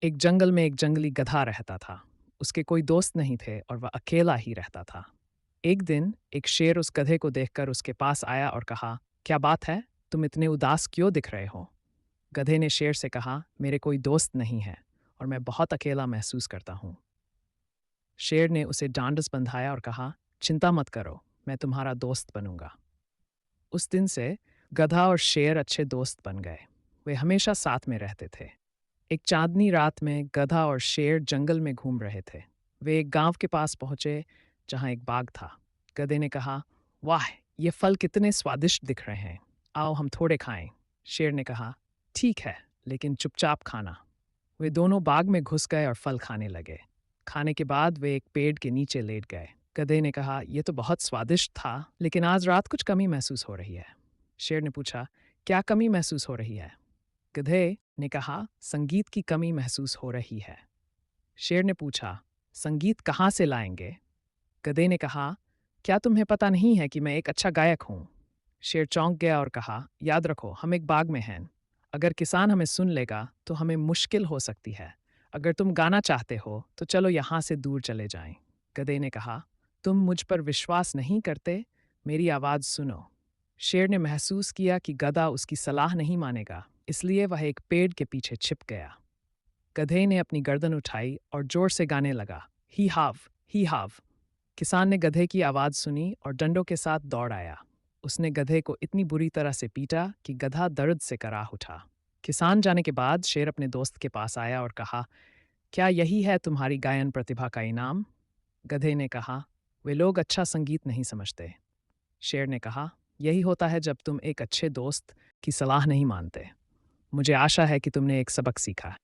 एक जंगल में एक जंगली गधा रहता था। उसके कोई दोस्त नहीं थे और वह अकेला ही रहता था। एक दिन एक शेर उस गधे को देखकर उसके पास आया और कहा, क्या बात है? तुम इतने उदास क्यों दिख रहे हो? गधे ने शेर से कहा, मेरे कोई दोस्त नहीं है और मैं बहुत अकेला महसूस करता हूँ। शेर ने उसे ढांढस बंधाया और कहा, चिंता मत करो, मैं तुम्हारा दोस्त बनूंगा। उस दिन से गधा और शेर अच्छे दोस्त बन गए। वे हमेशा साथ में रहते थे। एक चांदनी रात में गधा और शेर जंगल में घूम रहे थे। वे एक गांव के पास पहुंचे जहां एक बाग था। गधे ने कहा, वाह, ये फल कितने स्वादिष्ट दिख रहे हैं। आओ हम थोड़े खाएं। शेर ने कहा, ठीक है, लेकिन चुपचाप खाना। वे दोनों बाग में घुस गए और फल खाने लगे। खाने के बाद वे एक पेड़ के नीचे लेट गए। गधे ने कहा, यह तो बहुत स्वादिष्ट था, लेकिन आज रात कुछ कमी महसूस हो रही है। शेर ने पूछा, क्या कमी महसूस हो रही है? गधे ने कहा, संगीत की कमी महसूस हो रही है। शेर ने पूछा, संगीत कहाँ से लाएंगे? गधे ने कहा, क्या तुम्हें पता नहीं है कि मैं एक अच्छा गायक हूँ? शेर चौंक गया और कहा, याद रखो, हम एक बाग में हैं। अगर किसान हमें सुन लेगा तो हमें मुश्किल हो सकती है। अगर तुम गाना चाहते हो तो चलो यहाँ से दूर चले जाएं। गधे ने कहा, तुम मुझ पर विश्वास नहीं करते? मेरी आवाज़ सुनो। शेर ने महसूस किया कि गधा उसकी सलाह नहीं मानेगा, इसलिए वह एक पेड़ के पीछे छिप गया। गधे ने अपनी गर्दन उठाई और जोर से गाने लगा, ही हाव, ही हाव। किसान ने गधे की आवाज़ सुनी और डंडों के साथ दौड़ आया। उसने गधे को इतनी बुरी तरह से पीटा कि गधा दर्द से कराह उठा। किसान जाने के बाद शेर अपने दोस्त के पास आया और कहा, क्या यही है तुम्हारी गायन प्रतिभा का इनाम? गधे ने कहा, वे लोग अच्छा संगीत नहीं समझते। शेर ने कहा, यही होता है जब तुम एक अच्छे दोस्त की सलाह नहीं मानते। मुझे आशा है कि तुमने एक सबक सीखा।